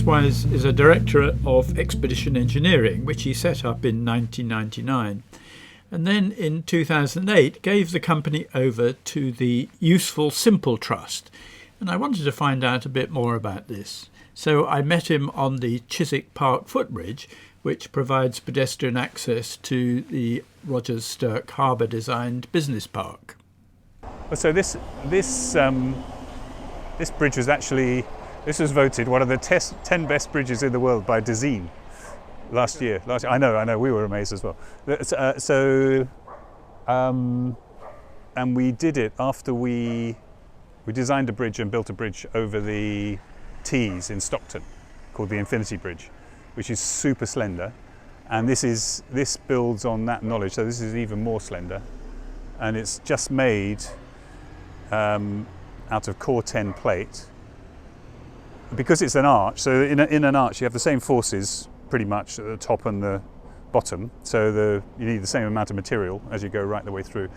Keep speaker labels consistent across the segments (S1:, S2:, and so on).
S1: Wise is a director of expedition engineering, which he set up in 1999, and then in 2008 gave the company over to the Useful Simple Trust. And I wanted to find out a bit more about this. So I met him on the Chiswick Park Footbridge, which provides pedestrian access to the Rogers Stirk Harbour designed business park.
S2: So this bridge was actually, this was voted one of the 10 best bridges in the world by Design last year. I know, we were amazed as well. And we did it after we designed a bridge and built a bridge over the Tees in Stockton called the Infinity Bridge, which is super slender. And this builds on that knowledge, so this is even more slender. And it's just made out of core 10 plate. Because it's an arch, so in an arch you have the same forces pretty much at the top and the bottom, so you need the same amount of material as you go right the way through.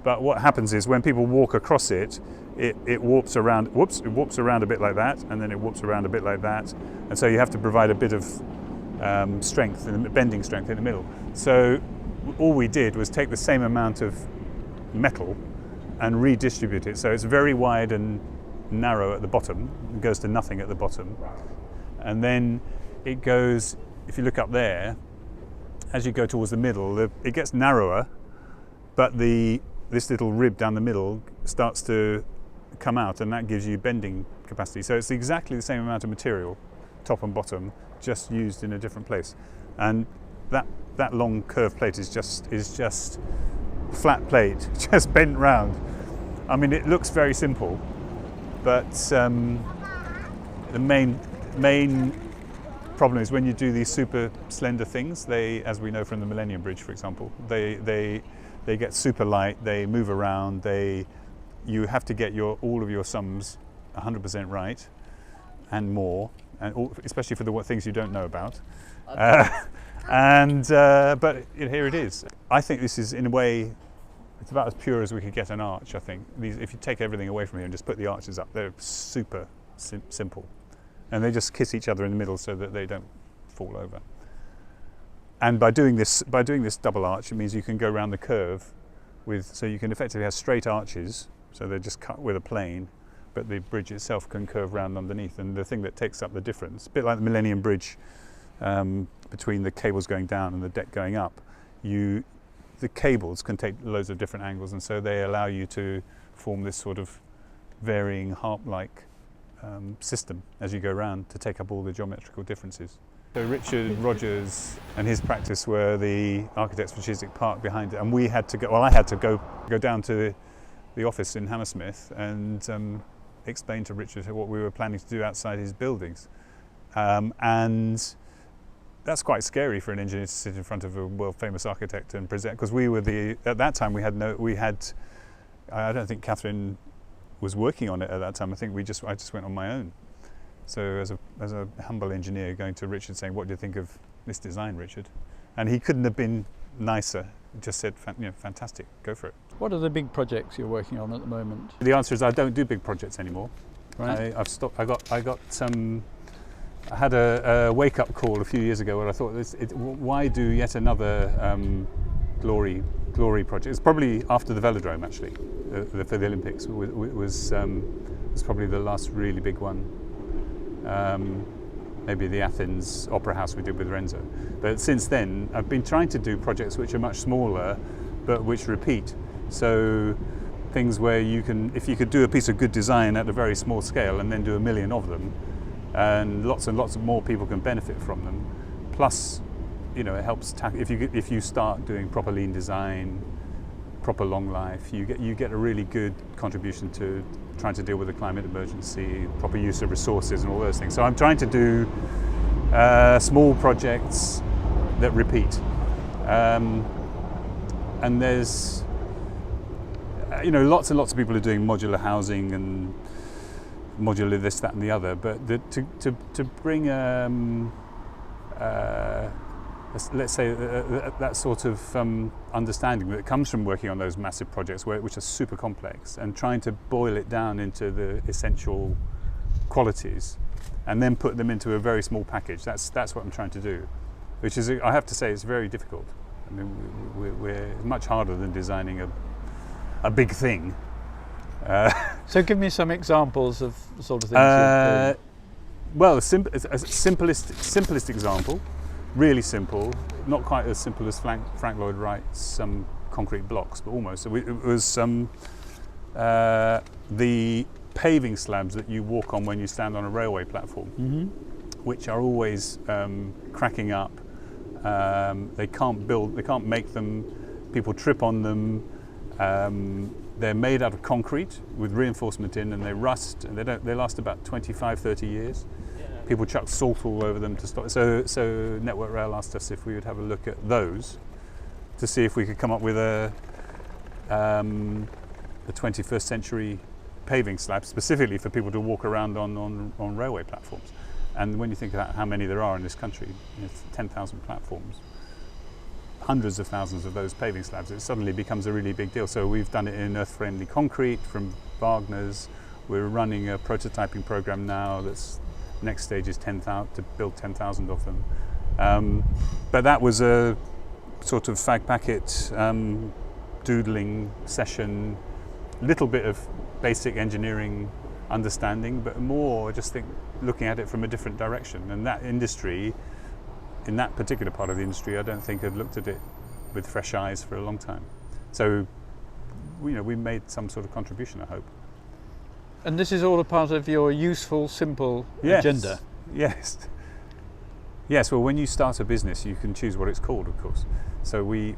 S2: But what happens is when people walk across it, it warps around, it warps around a bit like that, and then it warps around a bit like that, and so you have to provide a bit of strength, bending strength in the middle. So all we did was take the same amount of metal and redistribute it, so it's very wide and narrow at the bottom. It goes to nothing at the bottom, and then it goes, if you look up there, as you go towards the middle, it gets narrower, but this little rib down the middle starts to come out, and that gives you bending capacity. So it's exactly the same amount of material, top and bottom, just used in a different place. And that long curved plate is just flat plate, just bent round. I mean, it looks very simple, but the main problem is when you do these super slender things, as we know from the Millennium Bridge, for example, they get super light, they move around, you have to get all of your sums 100% right and more, and especially for the things you don't know about. But here it is. I think this is, in a way, it's about as pure as we could get an arch, I think. If you take everything away from here and just put the arches up, they're super simple. And they just kiss each other in the middle so that they don't fall over. And by doing this double arch, it means you can go around the curve so you can effectively have straight arches, so they're just cut with a plane, but the bridge itself can curve round underneath. And the thing that takes up the difference, a bit like the Millennium Bridge, between the cables going down and the deck going up, the cables can take loads of different angles, and so they allow you to form this sort of varying harp-like system as you go around to take up all the geometrical differences. So Richard Rogers and his practice were the architects for Chiswick Park behind it, and I had to go down to the office in Hammersmith and explain to Richard what we were planning to do outside his buildings. And that's quite scary for an engineer to sit in front of a world-famous architect and present, because at that time I don't think Catherine was working on it at that time. I think I just went on my own. So as a humble engineer, going to Richard saying, "What do you think of this design, Richard?" And he couldn't have been nicer. He just said, "Fantastic, go for it."
S1: What are the big projects you're working on at the moment?
S2: The answer is I don't do big projects anymore.
S1: Right.
S2: I've stopped. I had a wake-up call a few years ago where I thought, why do yet another glory project? It's probably after the velodrome, actually, for the Olympics. Was probably the last really big one. Maybe the Athens Opera House we did with Renzo. But since then, I've been trying to do projects which are much smaller, but which repeat. So things where if you could do a piece of good design at a very small scale and then do 1 million of them, and lots of more people can benefit from them. Plus, it helps if you start doing proper lean design, proper long life, you get a really good contribution to trying to deal with the climate emergency, proper use of resources and all those things. So I'm trying to do small projects that repeat. And there's lots and lots of people are doing modular housing and modular this, that and the other, but to bring let's say that sort of understanding that comes from working on those massive projects which are super complex, and trying to boil it down into the essential qualities and then put them into a very small package. That's what I'm trying to do, which is, I have to say, it's very difficult. I mean, we're much harder than designing a big thing.
S1: So give me some examples of the sort of things you're doing.
S2: Well, a simplest example, really simple, not quite as simple as Frank Lloyd Wright's some concrete blocks, but almost. So it was the paving slabs that you walk on when you stand on a railway platform, which are always cracking up. They can't make them. People trip on them. They're made out of concrete with reinforcement in, and they rust, and they last about 25, 30 years. People chuck salt all over them to stop. So Network Rail asked us if we would have a look at those to see if we could come up with a 21st century paving slab specifically for people to walk around on railway platforms. And when you think about how many there are in this country, 10,000 platforms, hundreds of thousands of those paving slabs, it suddenly becomes a really big deal. So we've done it in earth-friendly concrete from Wagner's. We're running a prototyping program now. That's next stage is 10,000 to build 10,000 of them. But that was a sort of fag packet doodling session, little bit of basic engineering understanding, but more just looking at it from a different direction. And that industry, in that particular part of the industry, I don't think had looked at it with fresh eyes for a long time. So, we made some sort of contribution, I hope.
S1: And this is all a part of your useful, simple agenda?
S2: Yes. Well, when you start a business, you can choose what it's called, of course. So when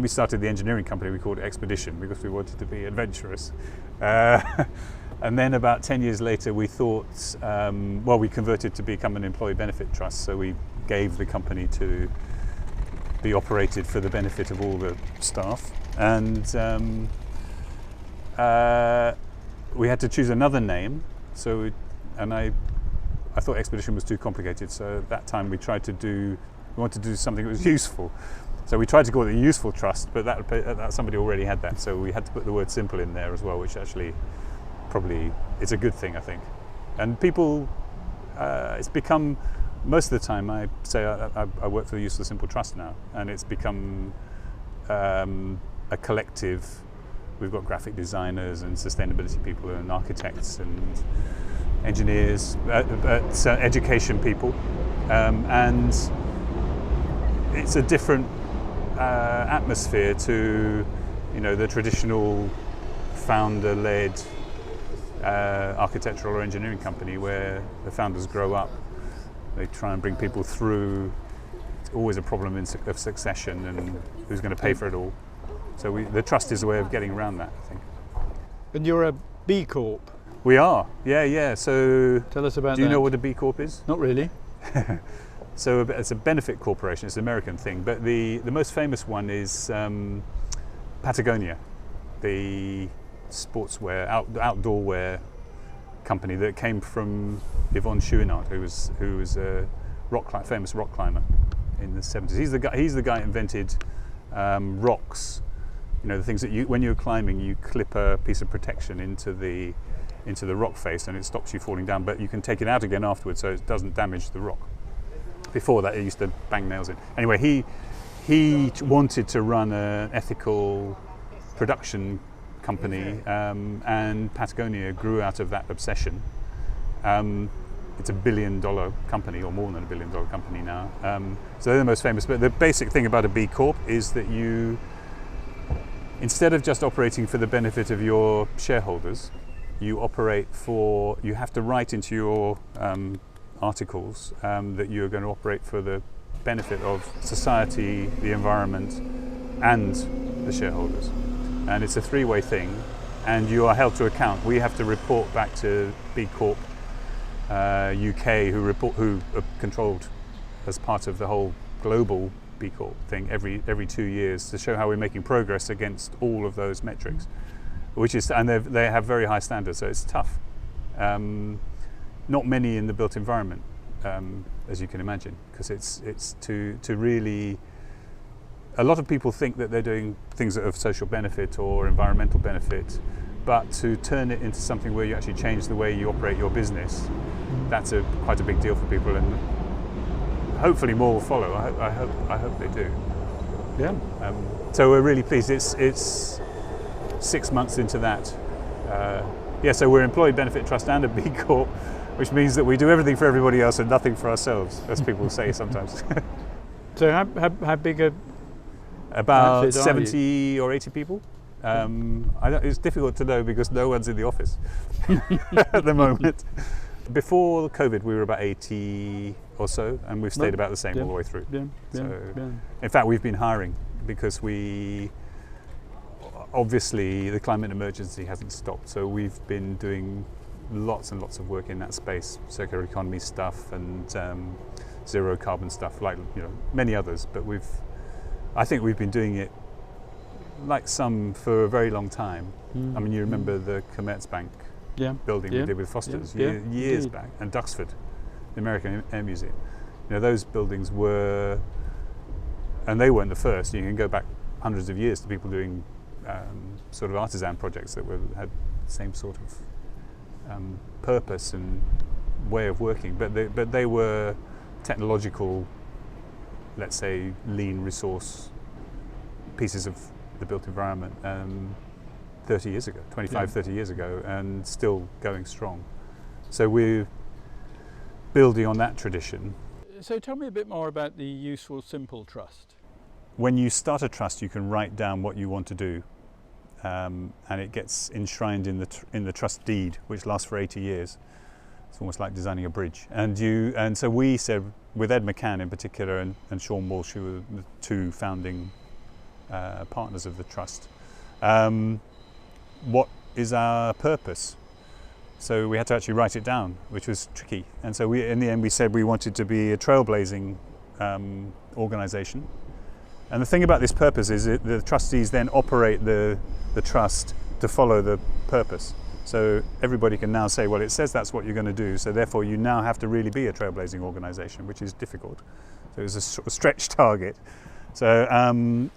S2: we started the engineering company, we called it Expedition because we wanted to be adventurous. And then about 10 years later, we thought, we converted to become an employee benefit trust. So we gave the company to be operated for the benefit of all the staff. And we had to choose another name. I thought Expedition was too complicated. So at that time we wanted to do something that was useful. So we tried to call it a useful trust, but that somebody already had that. So we had to put the word simple in there as well, which actually probably it's a good thing, I think. And people, it's become, most of the time I say I work for the Useful Simple Trust now, and it's become a collective. We've got graphic designers and sustainability people and architects and engineers, education people, and it's a different atmosphere to the traditional founder-led architectural or engineering company where the founders grow up, they try and bring people through. It's always a problem of succession and who's going to pay for it all. So the trust is a way of getting around that, I think.
S1: And you're a B Corp?
S2: We are, yeah. So
S1: tell us about that.
S2: Do you know what a B Corp is?
S1: Not really.
S2: So it's a benefit corporation. It's an American thing, but the most famous one is Patagonia, the sportswear, outdoor wear company that came from Yvon Chouinard, who was a famous rock climber in the 70s. He's the guy who invented rocks. The things that when you're climbing, you clip a piece of protection into the rock face, and it stops you falling down. But you can take it out again afterwards, so it doesn't damage the rock. Before that, it used to bang nails in. Anyway, he wanted to run an ethical production company, and Patagonia grew out of that obsession. It's $1 billion company, or more than $1 billion company now. So they're the most famous. But the basic thing about a B Corp is that you, instead of just operating for the benefit of your shareholders, you have to write into your articles that you're going to operate for the benefit of society, the environment, and the shareholders. And it's a three-way thing, and you are held to account. We have to report back to B Corp UK, who are controlled as part of the whole global B Corp thing every 2 years, to show how we're making progress against all of those metrics, and they have very high standards, so it's tough. Not many in the built environment, as you can imagine, because it's to really. A lot of people think that they're doing things that are of social benefit or environmental benefit, but to turn it into something where you actually change the way you operate your business, that's quite a big deal for people, and hopefully more will follow. I hope they do.
S1: Yeah.
S2: So we're really pleased. It's 6 months into that. So we're Employee Benefit Trust and a B Corp, which means that we do everything for everybody else and nothing for ourselves, as people say sometimes.
S1: So how big a
S2: About
S1: outfit are
S2: 70 or 80 people. It's difficult to know because no one's in the office at the moment. Before COVID, we were about 80 or so, and we've stayed about the same all the way through. In fact, we've been hiring because obviously the climate emergency hasn't stopped, so we've been doing lots and lots of work in that space, circular economy stuff and zero carbon stuff, like many others. But I think we've been doing it like some for a very long time. I mean, you remember the Commerzbank building we did with Foster's years back, and Duxford, the American Air Museum. Those buildings were, and they weren't the first. You can go back hundreds of years to people doing sort of artisan projects that had the same sort of purpose and way of working, but they were technological, let's say, lean resource pieces of the built environment 30 years ago, 30 years ago, and still going strong. So we're building on that tradition.
S1: So tell me a bit more about the Useful Simple Trust.
S2: When you start a trust, you can write down what you want to do, and it gets enshrined in the trust deed, which lasts for 80 years. It's almost like designing a bridge. And so we said, with Ed McCann in particular and Sean Walsh, who were the two founding partners of the trust, what is our purpose? So we had to actually write it down, which was tricky. And so in the end we said we wanted to be a trailblazing organisation. And the thing about this purpose is that the trustees then operate the trust to follow the purpose. So everybody can now say, well, it says that's what you're going to do, so therefore you now have to really be a trailblazing organisation, which is difficult. So it was a sort of stretch target. So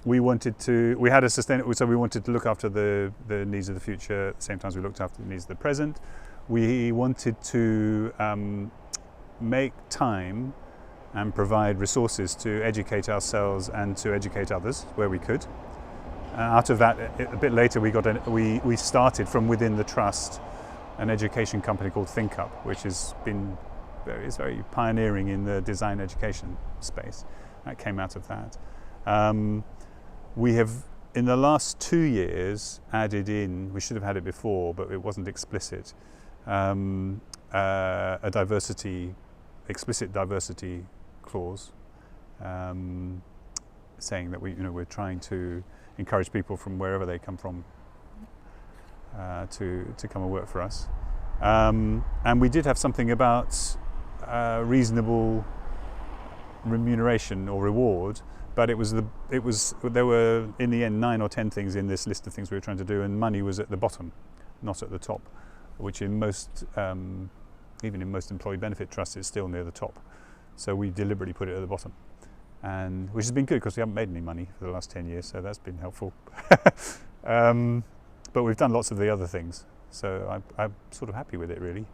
S2: we wanted to look after the needs of the future at the same time as we looked after the needs of the present. We wanted to make time and provide resources to educate ourselves and to educate others where we could. Out of that, a bit later, we started from within the trust an education company called ThinkUp, which is very pioneering in the design education space. That came out of that. We have, in the last 2 years, added in, we should have had it before, but it wasn't explicit, a explicit diversity clause, saying that we're trying to encourage people from wherever they come from to come and work for us. And we did have something about reasonable remuneration or reward, but there were in the end 9 or 10 things in this list of things we were trying to do, and money was at the bottom, not at the top, which in most even in most employee benefit trusts is still near the top. So we deliberately put it at the bottom, and which has been good because we haven't made any money for the last 10 years, so that's been helpful. But we've done lots of the other things, so I'm sort of happy with it, really.